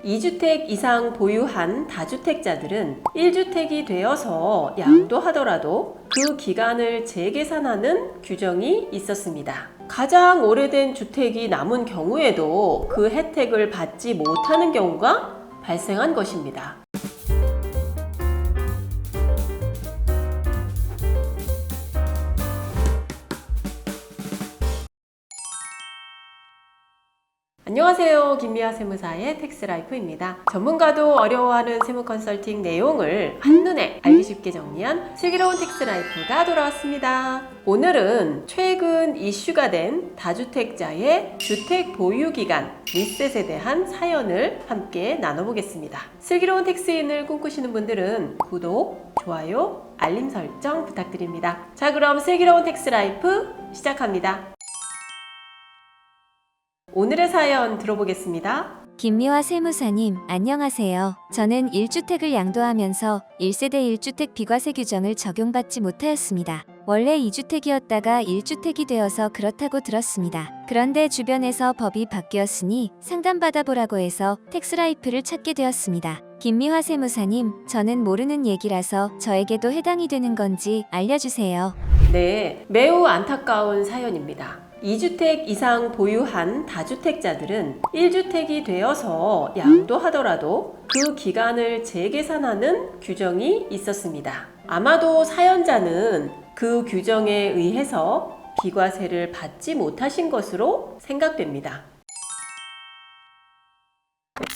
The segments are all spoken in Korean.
2주택 이상 보유한 다주택자들은 1주택이 되어서 양도하더라도 그 기간을 재계산하는 규정이 있었습니다. 가장 오래된 주택이 남은 경우에도 그 혜택을 받지 못하는 경우가 발생한 것입니다. 안녕하세요. 김미아 세무사의 텍스라이프입니다. 전문가도 어려워하는 세무 컨설팅 내용을 한눈에 알기 쉽게 정리한 슬기로운 텍스라이프가 돌아왔습니다. 오늘은 최근 이슈가 된 다주택자의 주택 보유기간 리셋에 대한 사연을 함께 나눠보겠습니다. 슬기로운 텍스인을 꿈꾸시는 분들은 구독, 좋아요, 알림 설정 부탁드립니다. 자, 그럼 슬기로운 텍스라이프 시작합니다. 오늘의 사연 들어보겠습니다. 김미화 세무사님, 안녕하세요. 저는 1주택을 양도하면서 1세대 1주택 비과세 규정을 적용받지 못하였습니다. 원래 2주택이었다가 1주택이 되어서 그렇다고 들었습니다. 그런데 주변에서 법이 바뀌었으니 상담받아보라고 해서 텍스라이프를 찾게 되었습니다. 김미화 세무사님, 저는 모르는 얘기라서 저에게도 해당이 되는 건지 알려주세요. 네, 매우 안타까운 사연입니다. 2주택 이상 보유한 다주택자들은 1주택이 되어서 양도하더라도 그 기간을 재계산하는 규정이 있었습니다. 아마도 사연자는 그 규정에 의해서 비과세를 받지 못하신 것으로 생각됩니다.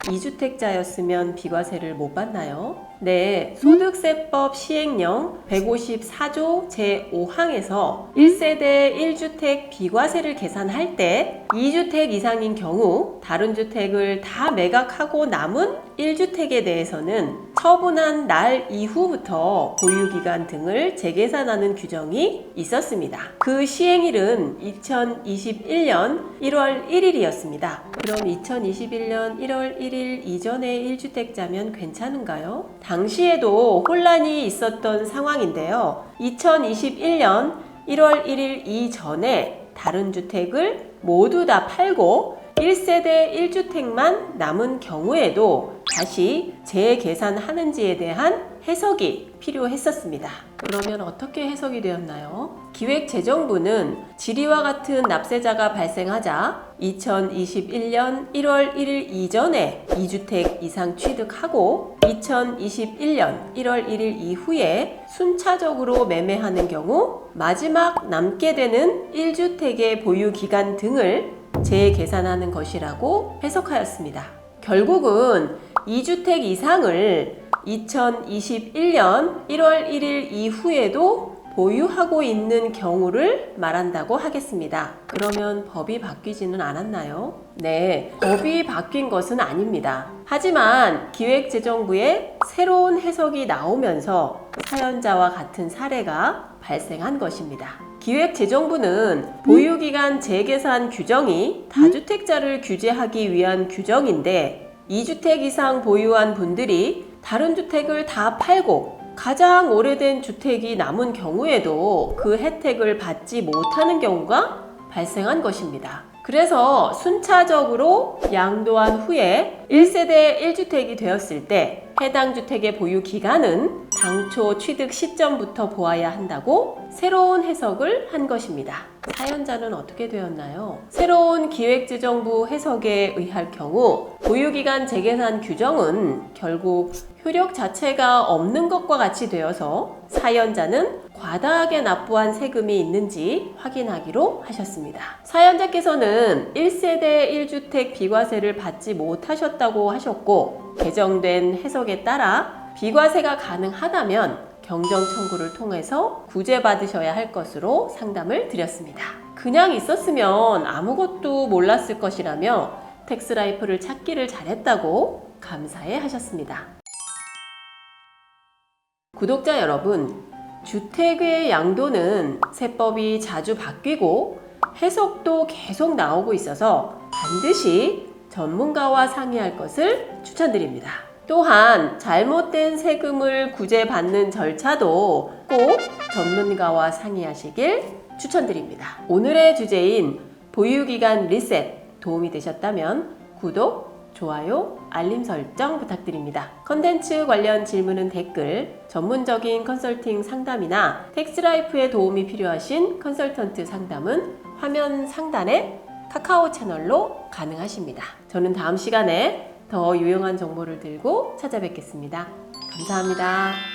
2주택자였으면 비과세를 못 받나요? 네, 소득세법 시행령 154조 제5항에서 1세대 1주택 비과세를 계산할 때 2주택 이상인 경우 다른 주택을 다 매각하고 남은 1주택에 대해서는 처분한 날 이후부터 보유기간 등을 재계산하는 규정이 있었습니다. 그 시행일은 2021년 1월 1일이었습니다. 그럼 2021년 1월 1일 이전의 1주택자면 괜찮은가요? 당시에도 혼란이 있었던 상황인데요. 2021년 1월 1일 이전에 다른 주택을 모두 다 팔고 1세대 1주택만 남은 경우에도 다시 재계산하는지에 대한 해석이 필요했었습니다. 그러면 어떻게 해석이 되었나요? 기획재정부는 질의와 같은 납세자가 발생하자 2021년 1월 1일 이전에 2주택 이상 취득하고 2021년 1월 1일 이후에 순차적으로 매매하는 경우 마지막 남게 되는 1주택의 보유기간 등을 재계산하는 것이라고 해석하였습니다. 결국은 2주택 이상을 2021년 1월 1일 이후에도 보유하고 있는 경우를 말한다고 하겠습니다. 그러면 법이 바뀌지는 않았나요? 네, 법이 바뀐 것은 아닙니다. 하지만 기획재정부의 새로운 해석이 나오면서 사연자와 같은 사례가 발생한 것입니다. 기획재정부는 보유기간 재계산 규정이 다주택자를 규제하기 위한 규정인데 2주택 이상 보유한 분들이 다른 주택을 다 팔고 가장 오래된 주택이 남은 경우에도 그 혜택을 받지 못하는 경우가 발생한 것입니다. 그래서 순차적으로 양도한 후에 1세대 1주택이 되었을 때 해당 주택의 보유 기간은 당초 취득 시점부터 보아야 한다고 새로운 해석을 한 것입니다. 사연자는 어떻게 되었나요? 새로운 기획재정부 해석에 의할 경우 보유기간 재계산 규정은 결국 효력 자체가 없는 것과 같이 되어서 사연자는 과다하게 납부한 세금이 있는지 확인하기로 하셨습니다. 사연자께서는 1세대 1주택 비과세를 받지 못하셨다고 하셨고 개정된 해석에 따라 비과세가 가능하다면 경정 청구를 통해서 구제받으셔야 할 것으로 상담을 드렸습니다. 그냥 있었으면 아무것도 몰랐을 것이라며 텍스라이프를 찾기를 잘했다고 감사해 하셨습니다. 구독자 여러분, 주택의 양도는 세법이 자주 바뀌고 해석도 계속 나오고 있어서 반드시 전문가와 상의할 것을 추천드립니다. 또한 잘못된 세금을 구제받는 절차도 꼭 전문가와 상의하시길 추천드립니다. 오늘의 주제인 보유기간 리셋 도움이 되셨다면 구독, 좋아요, 알림 설정 부탁드립니다. 컨텐츠 관련 질문은 댓글, 전문적인 컨설팅 상담이나 텍스라이프에 도움이 필요하신 컨설턴트 상담은 화면 상단에 카카오 채널로 가능하십니다. 저는 다음 시간에 더 유용한 정보를 들고 찾아뵙겠습니다. 감사합니다.